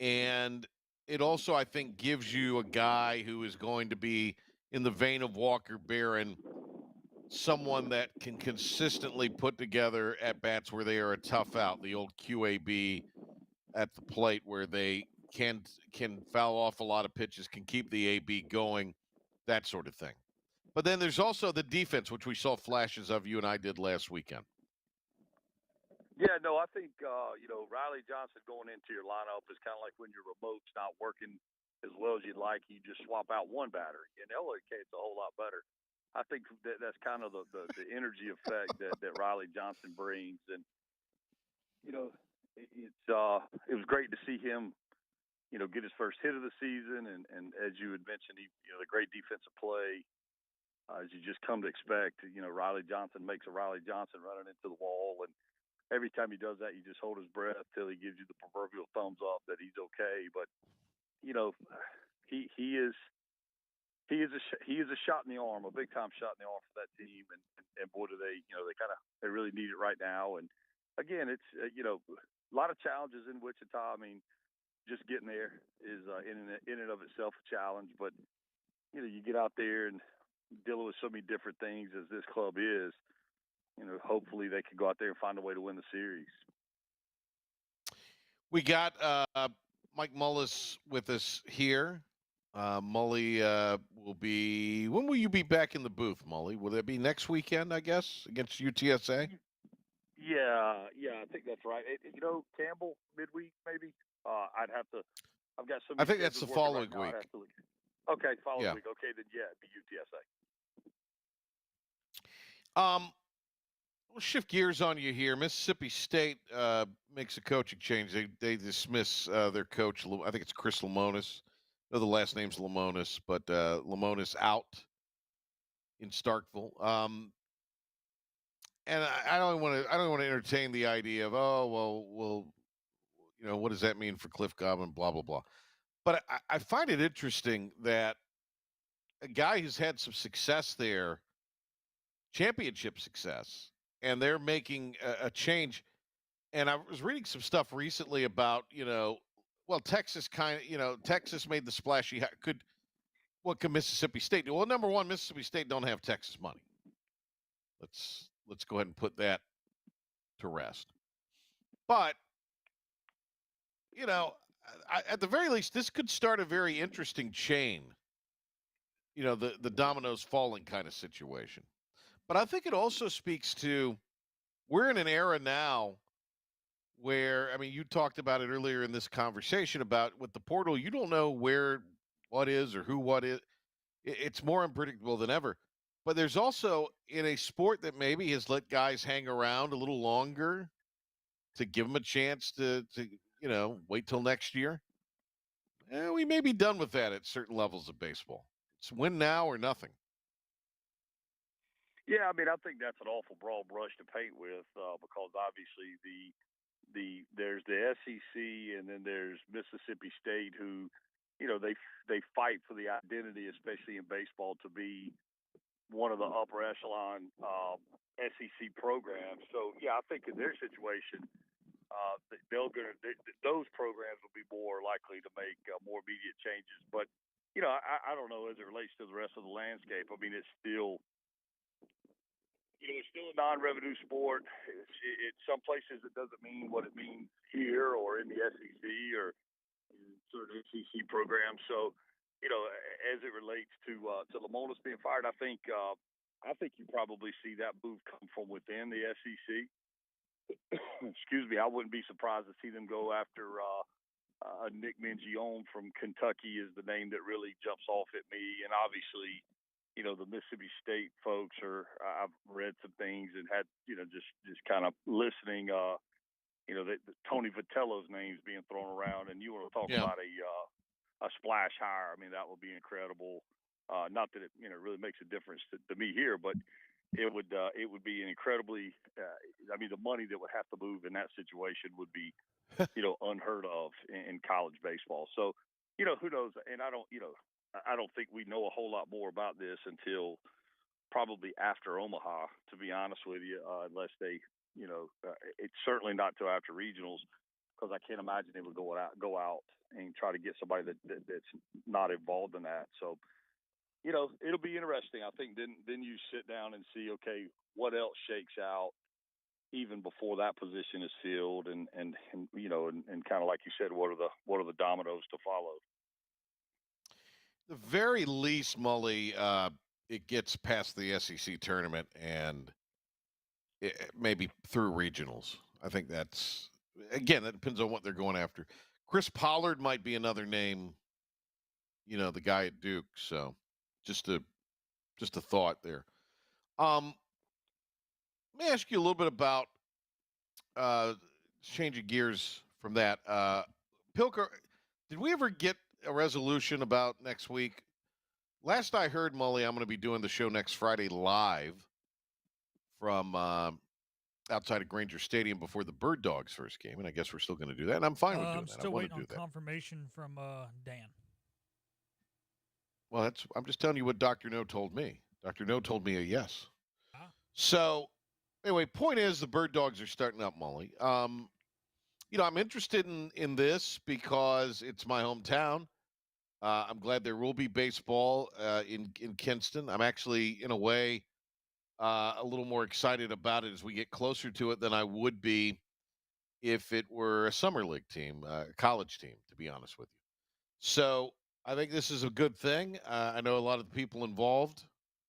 And it also, I think, gives you a guy who is going to be in the vein of Walker Barron, someone that can consistently put together at bats where they are a tough out, the old QAB at the plate where they can foul off a lot of pitches, can keep the AB going, that sort of thing. But then there's also the defense, which we saw flashes of. You and I did last weekend. Yeah, no, I think Riley Johnson going into your lineup is kind of like when your remote's not working as well as you'd like. You just swap out one battery. In LA, it's a whole lot better. I think that's kind of the energy effect that Riley Johnson brings, and it was great to see him, get his first hit of the season, and as you had mentioned, the great defensive play, as you just come to expect. Riley Johnson makes a Riley Johnson running into the wall, and every time he does that, you just hold his breath till he gives you the proverbial thumbs up that he's okay. But he is a shot in the arm, a big time shot in the arm for that team, and boy, do they really need it right now. And again, it's a lot of challenges in Wichita. I mean, just getting there is in and of itself a challenge, but you get out there and dealing with so many different things as this club is. Hopefully they can go out there and find a way to win the series. We got Mike Mullis with us here. Mully will be. When will you be back in the booth, Mully? Will it be next weekend, I guess, against UTSA? Yeah, I think that's right. Campbell midweek maybe. I'd have to. I've got some. I think that's the following right week. Okay, following week. Okay, then yeah, it'd be UTSA. We'll shift gears on you here. Mississippi State makes a coaching change. They dismiss their coach. I think it's Chris Lemonis. I know the last name's Lemonis, but Lemonis out in Starkville. And I don't want to entertain the idea of what does that mean for Cliff Godwin? Blah blah blah. But I find it interesting that a guy who's had some success there, championship success, and they're making a change. And I was reading some stuff recently about, Texas Texas made the splash. What could Mississippi State do? Well, number one, Mississippi State don't have Texas money. Let's go ahead and put that to rest. But, at the very least, this could start a very interesting chain, the dominoes falling kind of situation. But I think it also speaks to, we're in an era now where, you talked about it earlier in this conversation about with the portal, you don't know what is or who what is. It's more unpredictable than ever. But there's also, in a sport that maybe has let guys hang around a little longer to give them a chance to wait till next year. We may be done with that at certain levels of baseball. It's win now or nothing. Yeah, I think that's an awful broad brush to paint with because obviously there's the SEC and then there's Mississippi State who, they fight for the identity, especially in baseball, to be one of the upper echelon SEC programs. So yeah, I think in their situation, those programs will be more likely to make more immediate changes. But I don't know as it relates to the rest of the landscape. It's still. It's still a non-revenue sport. It's some places it doesn't mean what it means here or in the SEC or in certain SEC programs. So, as it relates to Lemonis being fired, I think you probably see that move come from within the SEC. Excuse me. I wouldn't be surprised to see them go after Nick Mingione from Kentucky is the name that really jumps off at me, and obviously. The Mississippi State folks I've read some things and had, just kind of listening, Tony Vitello's name's being thrown around, and you want to talk about a splash hire. That would be incredible. Not that it, really makes a difference to me here, but it would be an incredibly, the money that would have to move in that situation would be, unheard of in college baseball. So, who knows? And I don't think we know a whole lot more about this until probably after Omaha, to be honest with you, unless they, it's certainly not till after regionals, because I can't imagine they would go out and try to get somebody that's not involved in that. So, it'll be interesting. I think then you sit down and see, okay, what else shakes out even before that position is filled, and kind of like you said, what are the dominoes to follow? The very least, Mully, it gets past the SEC tournament and maybe through regionals. I think that's, again, that depends on what they're going after. Chris Pollard might be another name, the guy at Duke. So just a thought there. Let me ask you a little bit about changing gears from that. Pilker, did we ever get a resolution about next week? Last I heard, Mully, I'm going to be doing the show next Friday live from outside of Granger Stadium before the Bird Dogs' first game, and I guess we're still going to do that, and I'm fine with doing I'm that. still waiting on confirmation from Dan. Well, I'm just telling you what Dr. No told me. Dr. No told me a yes. So, anyway, point is the Bird Dogs are starting up, Mully. I'm interested in this because it's my hometown. I'm glad there will be baseball in Kinston. I'm actually, in a way, a little more excited about it as we get closer to it than I would be if it were a summer league team, a college team, to be honest with you. So I think this is a good thing. I know a lot of the people involved,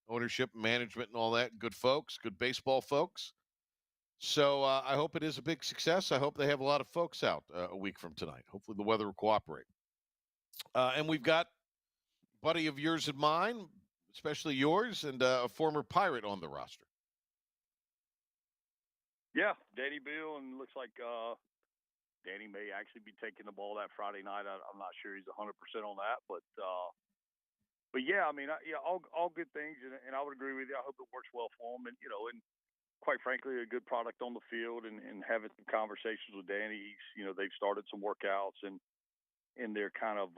ownership, management, and all that, good folks, good baseball folks. So I hope it is a big success. I hope they have a lot of folks out a week from tonight. Hopefully the weather will cooperate. And we've got a buddy of yours and mine, especially yours, and a former Pirate on the roster. Yeah, Danny Bill, and looks like Danny may actually be taking the ball that Friday night. I'm not sure he's 100% on that, but yeah, I mean, all good things, and I would agree with you. I hope it works well for him, and quite frankly, a good product on the field, and having some conversations with Danny. They've started some workouts and in their kind of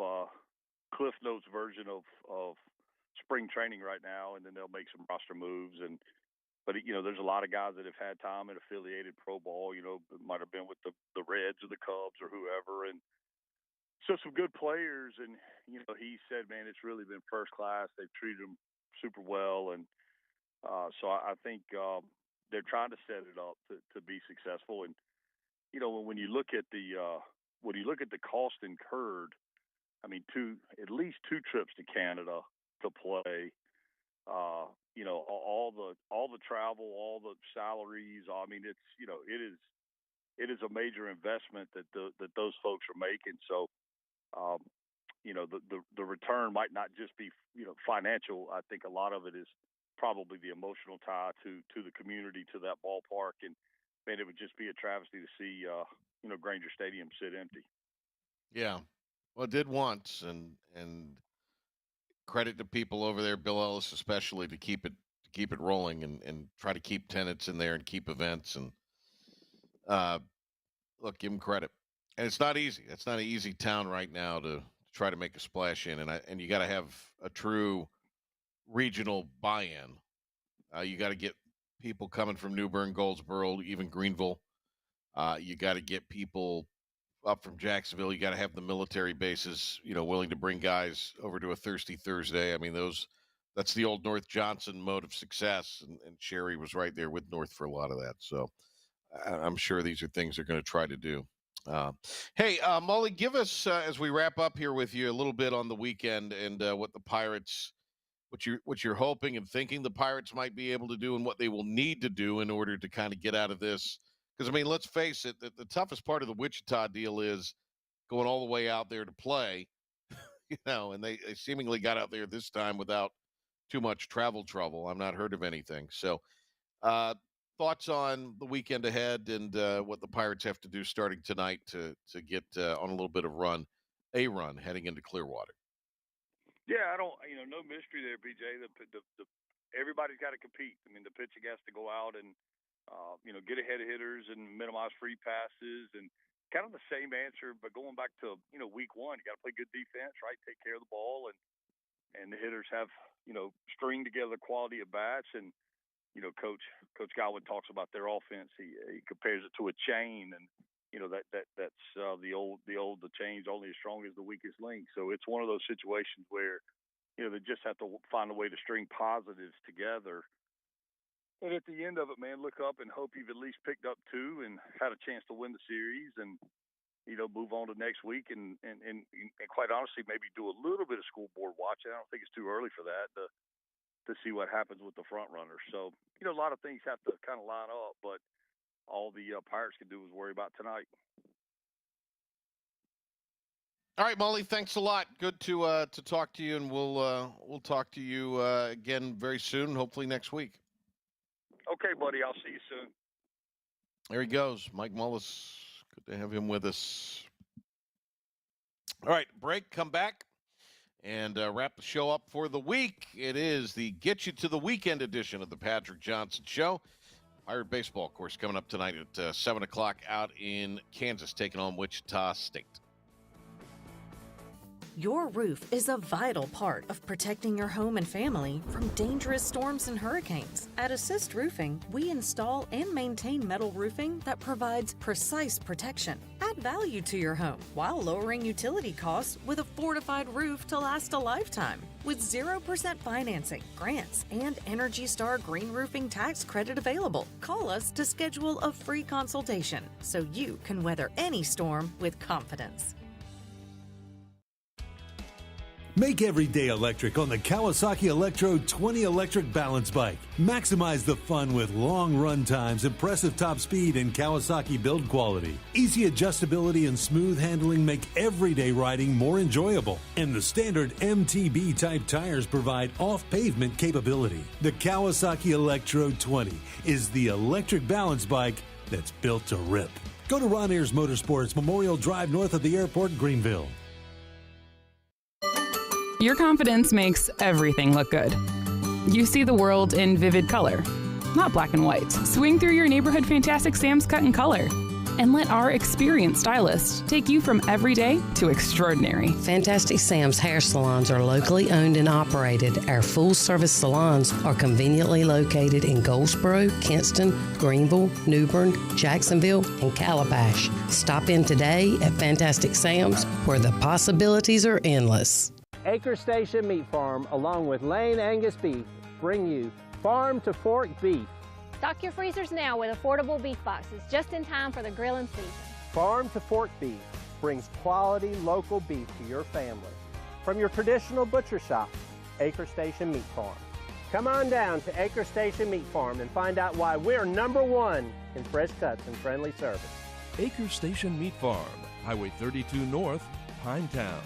Cliff Notes version of spring training right now, and then they'll make some roster moves. But there's a lot of guys that have had time in affiliated pro ball. Might have been with the Reds or the Cubs or whoever, and so some good players. And he said, man, it's really been first class. They've treated him super well, and so I think they're trying to set it up to be successful. And when you look at the cost incurred, I mean, at least two trips to Canada to play. All the travel, all the salaries. I mean, it is a major investment that those folks are making. So, the return might not just be financial. I think a lot of it is probably the emotional tie to the community, to that ballpark, and man, it would just be a travesty to see Granger Stadium sit empty. Yeah, well, it did once, and credit to people over there, Bill Ellis especially, to keep it rolling and try to keep tenants in there and keep events. And look, give him credit. And it's not easy. It's not an easy town right now to try to make a splash in, and you got to have a true regional buy-in. You got to get people coming from New Bern, Goldsboro, even Greenville. You got to get people up from Jacksonville. You got to have the military bases, willing to bring guys over to a Thirsty Thursday. I mean, that's the old North Johnson mode of success, and Sherry was right there with North for a lot of that. So I'm sure these are things they're going to try to do. Hey, Mully, give us as we wrap up here with you a little bit on the weekend and what the Pirates, what you're hoping and thinking the Pirates might be able to do, and what they will need to do in order to kind of get out of this. Because I mean, let's face it, the toughest part of the Wichita deal is going all the way out there to play. And they seemingly got out there this time without too much travel trouble. I've not heard of anything. So, thoughts on the weekend ahead and what the Pirates have to do starting tonight to get on a little bit of run heading into Clearwater. Yeah, I don't, no mystery there, BJ. Everybody's got to compete. I mean, the pitching has to go out and, get ahead of hitters and minimize free passes, and kind of the same answer, but going back to, week one, you got to play good defense, right? Take care of the ball, and the hitters have, string together quality at bats. And, Coach Godwin talks about their offense. He compares it to a chain, and that's the chain's only as strong as the weakest link. So it's one of those situations where they just have to find a way to string positives together. And at the end of it, man, look up and hope you've at least picked up 2 and had a chance to win the series and, move on to next week and quite honestly, maybe do a little bit of scoreboard watching. I don't think it's too early for that to see what happens with the front runners. So, a lot of things have to kind of line up, but all the Pirates can do is worry about tonight. All right, Mully, thanks a lot. Good to talk to you, and we'll talk to you again very soon, hopefully next week. Okay, buddy. I'll see you soon. There he goes, Mike Mullis. Good to have him with us. All right, break, come back, and wrap the show up for the week. It is the Get You to the Weekend edition of the Patrick Johnson Show. Pirate baseball, of course, coming up tonight at 7 o'clock out in Kansas, taking on Wichita State. Your roof is a vital part of protecting your home and family from dangerous storms and hurricanes. At Assist Roofing, we install and maintain metal roofing that provides precise protection. Add value to your home while lowering utility costs with a fortified roof to last a lifetime. With 0% financing, grants, and Energy Star Green Roofing tax credit available. Call us to schedule a free consultation so you can weather any storm with confidence. Make every day electric on the Kawasaki Electro 20 electric balance bike. Maximize the fun with long run times, impressive top speed, and Kawasaki build quality. Easy adjustability and smooth handling make everyday riding more enjoyable. And the standard MTB type tires provide off-pavement capability. The Kawasaki Electro 20 is the electric balance bike that's built to rip. Go to Ron Ayers Motorsports, Memorial Drive north of the airport, Greenville. Your confidence makes everything look good. You see the world in vivid color, not black and white. Swing through your neighborhood Fantastic Sam's Cut in Color and let our experienced stylists take you from everyday to extraordinary. Fantastic Sam's hair salons are locally owned and operated. Our full-service salons are conveniently located in Goldsboro, Kinston, Greenville, New Bern, Jacksonville, and Calabash. Stop in today at Fantastic Sam's, where the possibilities are endless. Acre Station Meat Farm, along with Lane Angus Beef, bring you Farm to Fork Beef. Stock your freezers now with affordable beef boxes, just in time for the grilling season. Farm to Fork Beef brings quality local beef to your family. From your traditional butcher shop, Acre Station Meat Farm. Come on down to Acre Station Meat Farm and find out why we're #1 in fresh cuts and friendly service. Acre Station Meat Farm, Highway 32 North, Pinetown.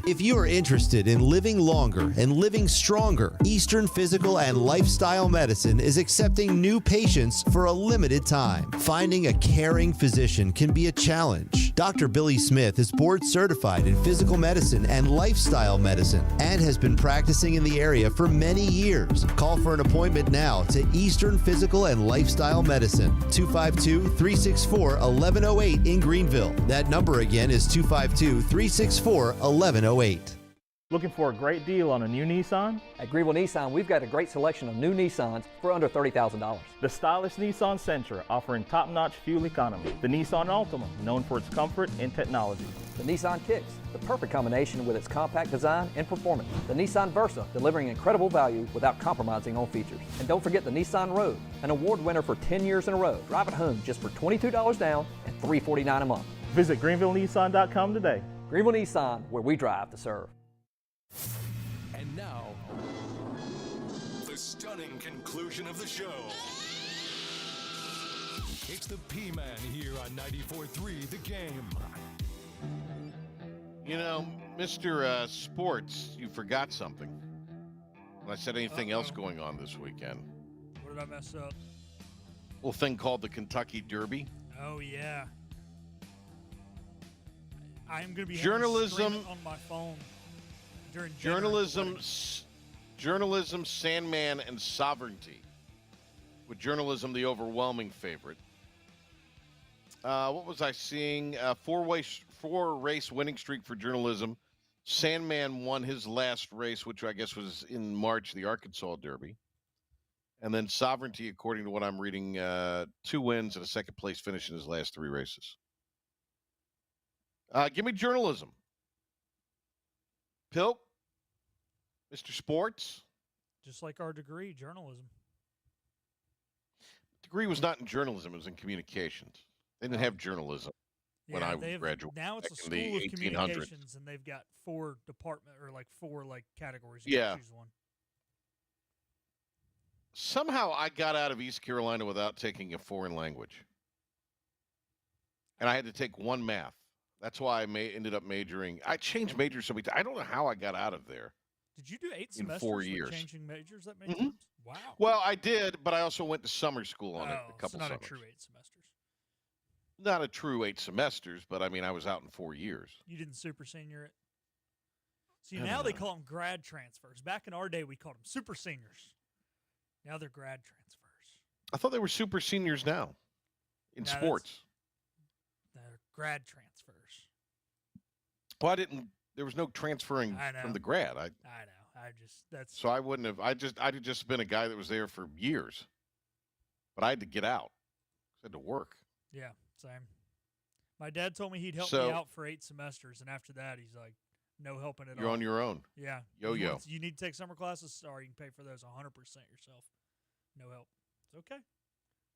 If you are interested in living longer and living stronger, Eastern Physical and Lifestyle Medicine is accepting new patients for a limited time. Finding a caring physician can be a challenge. Dr. Billy Smith is board certified in physical medicine and lifestyle medicine and has been practicing in the area for many years. Call for an appointment now to Eastern Physical and Lifestyle Medicine, 252-364-1108 in Greenville. That number again is 252-364-1108. Looking for a great deal on a new Nissan? At Greenville Nissan, we've got a great selection of new Nissans for under $30,000. The stylish Nissan Sentra, offering top-notch fuel economy. The Nissan Altima, known for its comfort and technology. The Nissan Kicks, the perfect combination with its compact design and performance. The Nissan Versa, delivering incredible value without compromising on features. And don't forget the Nissan Rogue, an award winner for 10 years in a row. Drive it home just for $22 down and $349 a month. Visit GreenvilleNissan.com today. Greenville Nissan, where we drive to serve. And now, the stunning conclusion of the show. It's the P-Man here on 94.3 The Game. You know, Mr. Sports, you forgot something. When I said anything else going on this weekend. What did I mess up? Little thing called the Kentucky Derby. Oh, yeah. I'm going to be journalism on my phone during journalism, Sandman, and Sovereignty. With journalism the overwhelming favorite. What was I seeing? Four-race winning streak for journalism. Sandman won his last race, which I guess was in March, the Arkansas Derby. And then Sovereignty, according to what I'm reading, 2 wins and a second place finish in his last 3 races. Give me journalism. Pilk, Mr. Sports? Just like our degree, journalism. Degree was not in journalism. It was in communications. They didn't have journalism when I graduated. Now it's a in the school of 1800s. communications, and they've got four categories. You Yeah. can choose one. Somehow I got out of East Carolina without taking a foreign language. And I had to take one math. That's why I ended up majoring. I changed majors so many times. I don't know how I got out of there. Did you do 8 in semesters 4 with years. changing majors that many times? Wow. Well, I did, but I also went to summer school on it a couple so not summers. a true 8 semesters. Not a true 8 semesters, but I mean, I was out in 4 years. You didn't super senior it? See, I now don't they know. call them grad transfers. Back in our day, we called them super seniors. Now they're grad transfers. I thought they were super seniors now in No, sports. They're grad transfers. Well, there was no transferring I know. from the grad. I know. So I wouldn't have. I'd just been a guy that was there for years, but I had to get out. I had to work. Yeah, same. My dad told me he'd help So- me out for 8 semesters, and after that, he's like, no helping at all. You're on your own. Yeah. Yo-yo. You need to take summer classes? Sorry, you can pay for those 100% yourself. No help. It's okay.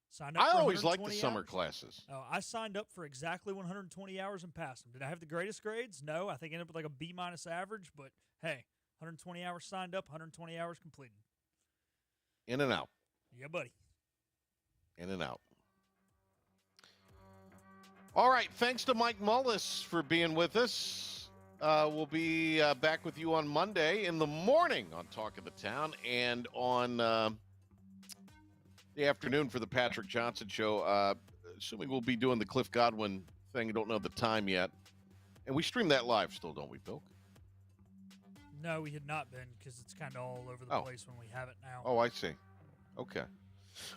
Signed up I for always liked the 120 summer hours. classes. Oh, I signed up for exactly 120 hours and passed them. Did I have the greatest grades? No. I think I ended up with like a B- average, but hey, 120 hours signed up, 120 hours completed. In and out. Yeah, buddy. In and out. All right. Thanks to Mike Mullis for being with us. We'll be back with you on Monday in the morning on Talk of the Town and on the afternoon for the Patrick Johnson Show. Assuming we'll be doing the Cliff Godwin thing. I don't know the time yet. And we stream that live still, don't we, Bill? No, we had not been because it's kind of all over the place when we have it now. Oh, I see. Okay.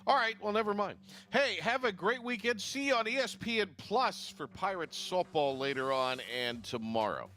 All right. Well, never mind. Hey, have a great weekend. See you on ESPN Plus for Pirates softball later on and tomorrow.